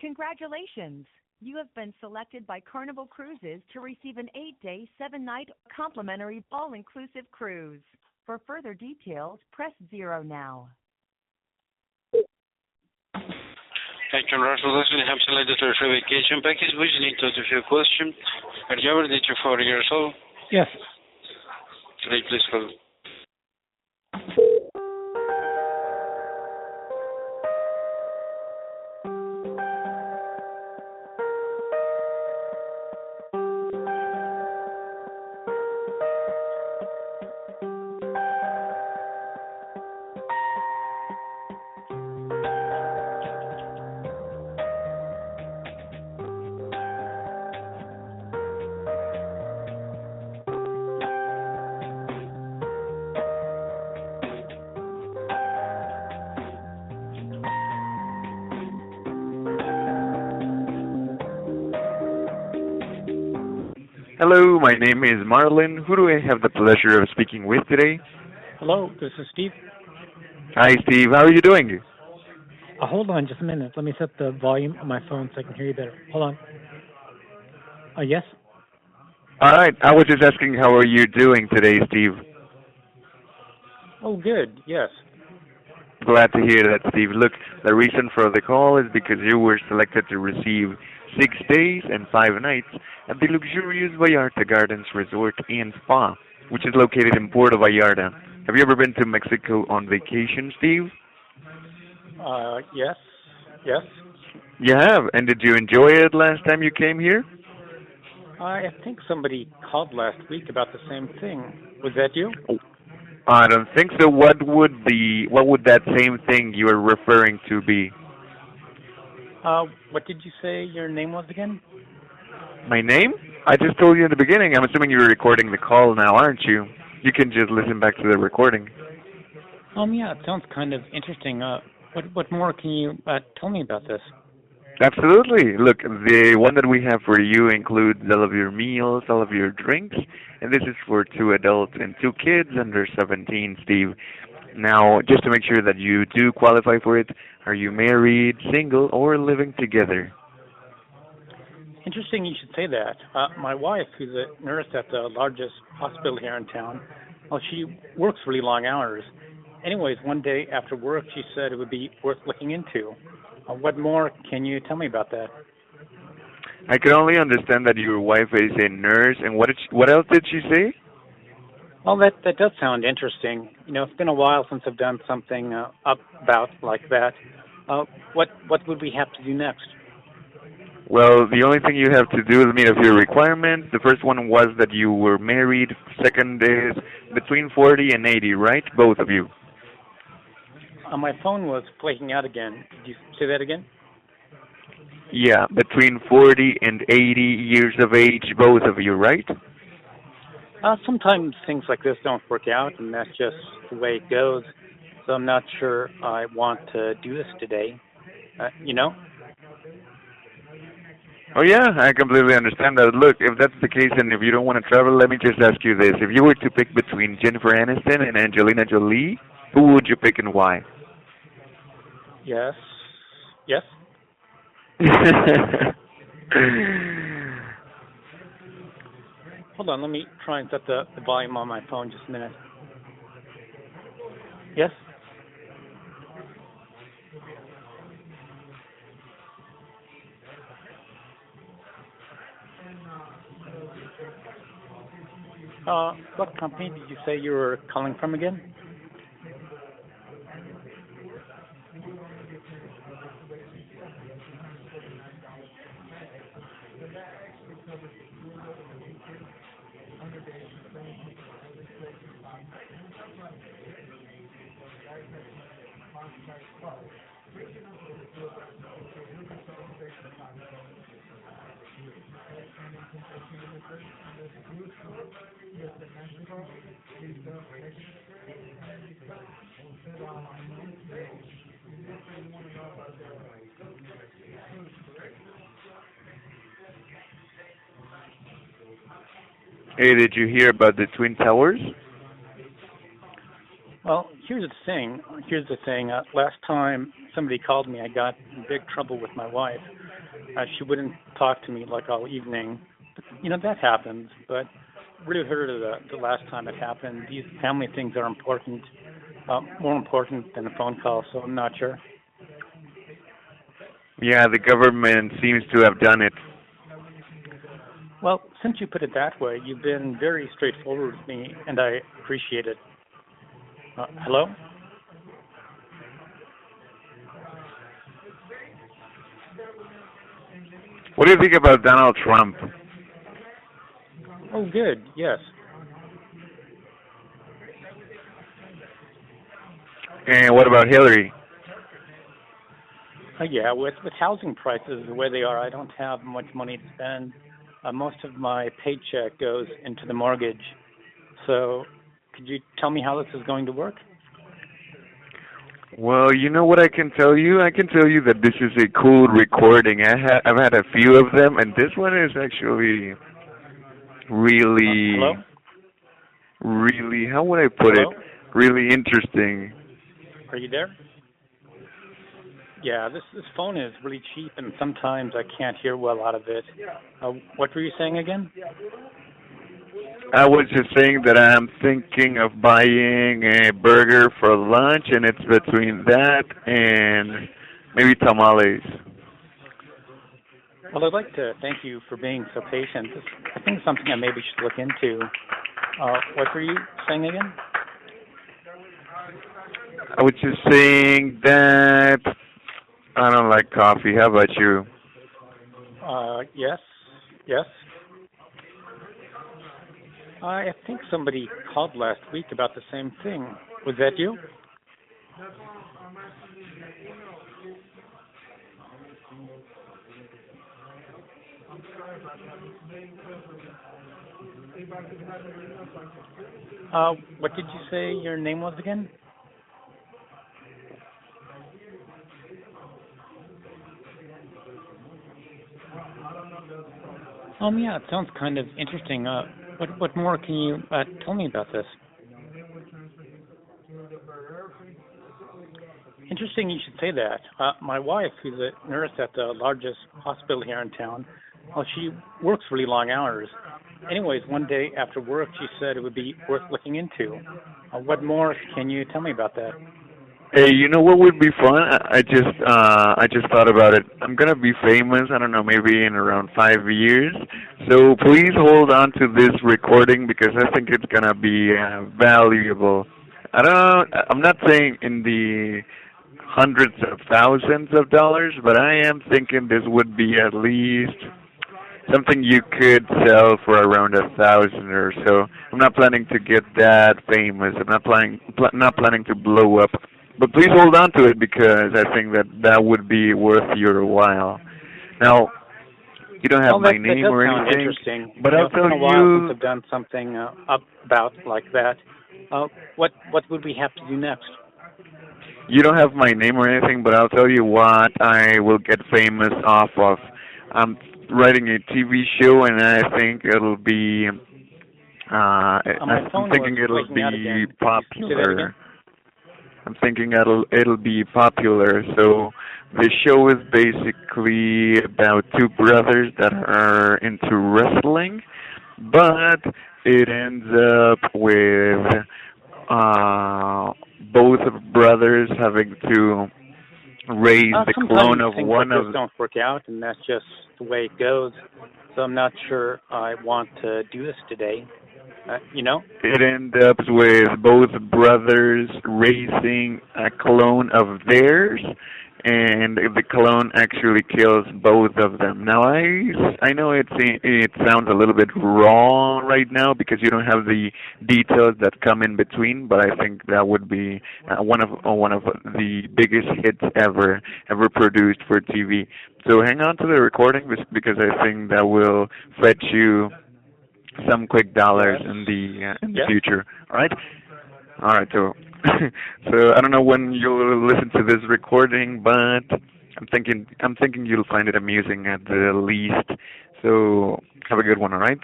Congratulations! You have been selected by Carnival Cruises to receive an 8-day, 7-night complimentary all-inclusive cruise. For further details, press 0 now. Thank you, Russell. This is Hampton Ladies Vacation Package. Would you need to ask your question? Are you ever 4 years old? Yes. Today, please hold. Hello, my name is Marlin. Who do I have the pleasure of speaking with today? Hello, this is Steve. Hi, Steve. How are you doing? Hold on just a minute. Let me set the volume on my phone so I can hear you better. Hold on. Yes? All right. I was just asking how are you doing today, Steve? Oh, good. Yes. Glad to hear that, Steve. Look, the reason for the call is because you were selected to receive 6 days and 5 nights at the luxurious Vallarta Gardens Resort and Spa, which is located in Puerto Vallarta. Have you ever been to Mexico on vacation, Steve? Yes. Yes. You have. And did you enjoy it last time you came here? I think somebody called last week about the same thing. Was that you? Oh, I don't think so. What would that same thing you are referring to be? What did you say your name was again? My name? I just told you in the beginning. I'm assuming you're recording the call now, aren't you? You can just listen back to the recording. Yeah, it sounds kind of interesting. What more can you tell me about this? Absolutely. Look, the one that we have for you includes all of your meals, all of your drinks, and this is for 2 adults and 2 kids under 17, Steve. Now, just to make sure that you do qualify for it, are you married, single, or living together? Interesting you should say that. My wife, who's a nurse at the largest hospital here in town, well, she works really long hours. Anyways, one day after work, she said it would be worth looking into. What more can you tell me about that? I can only understand that your wife is a nurse, and what else did she say? Well, that does sound interesting. You know, it's been a while since I've done something about like that. What would we have to do next? Well, the only thing you have to do is meet a few requirements. The first one was that you were married. Second is between 40 and 80, right? Both of you. My phone was flaking out again. Did you say that again? Yeah, between 40 and 80 years of age, both of you, right? Sometimes things like this don't work out, and that's just the way it goes. So I'm not sure I want to do this today. You know? Oh, yeah, I completely understand that. Look, if that's the case and if you don't want to travel, let me just ask you this. If you were to pick between Jennifer Aniston and Angelina Jolie, who would you pick and why? Yes. Yes? Hold on, let me try and set the volume on my phone just a minute. Yes? What company did you say you were calling from again? Hey, did you hear about the Twin Towers? Well, here's the thing. Last time somebody called me, I got in big trouble with my wife. She wouldn't talk to me like all evening. That happens, but really heard of the last time it happened. These family things are important, more important than a phone call, so I'm not sure. Yeah, the government seems to have done it. Well, since you put it that way, you've been very straightforward with me, and I appreciate it. Hello? What do you think about Donald Trump? Oh, good, yes. And what about Hillary? Yeah, with housing prices the way they are, I don't have much money to spend. Most of my paycheck goes into the mortgage. So, could you tell me how this is going to work? Well, you know what I can tell you? I can tell you that this is a cool recording. I've had a few of them, and this one is actually really, hello? really, how would I put Hello? it? Really interesting. Are you there? Yeah, this phone is really cheap, and sometimes I can't hear well out of it. What were you saying again? I was just saying that I'm thinking of buying a burger for lunch, and it's between that and maybe tamales. Well, I'd like to thank you for being so patient. I think it's something I maybe should look into. What were you saying again? I was just saying that I don't like coffee. How about you? Yes, yes. I think somebody called last week about the same thing. Was that you? What did you say your name was again? Yeah, it sounds kind of interesting. What more can you tell me about this? Interesting you should say that. My wife, who's a nurse at the largest hospital here in town, well, she works really long hours. Anyways, one day after work, she said it would be worth looking into. What more can you tell me about that? Hey, you know what would be fun? I just thought about it. I'm gonna be famous. I don't know, maybe in around 5 years. So please hold on to this recording because I think it's gonna be valuable. I'm not saying in the hundreds of thousands of dollars, but I am thinking this would be at least something you could sell for around 1,000 or so. I'm not planning to get that famous. I'm not planning to blow up. But please hold on to it because I think that would be worth your while. Now, you don't have my name or anything, interesting. but I'll tell you. It's been a while you. since I've done something about like that. What would we have to do next? You don't have my name or anything, but I'll tell you what I will get famous off of. I'm writing a TV show, and I think it'll be. I'm thinking it'll be popular. I'm thinking it'll be popular. So the show is basically about two brothers that are into wrestling, but it ends up with both brothers having to raise the clone of one like of. This don't work out, and that's just the way it goes. So I'm not sure I want to do this today. It ends up with both brothers raising a clone of theirs, and the clone actually kills both of them. Now, I know it sounds a little bit raw right now because you don't have the details that come in between, but I think that would be one of the biggest hits ever produced for TV. So hang on to the recording because I think that will fetch you some quick dollars in the future. All right. So so I don't know when you'll listen to this recording, but I'm thinking you'll find it amusing at the least. So have a good one. All right.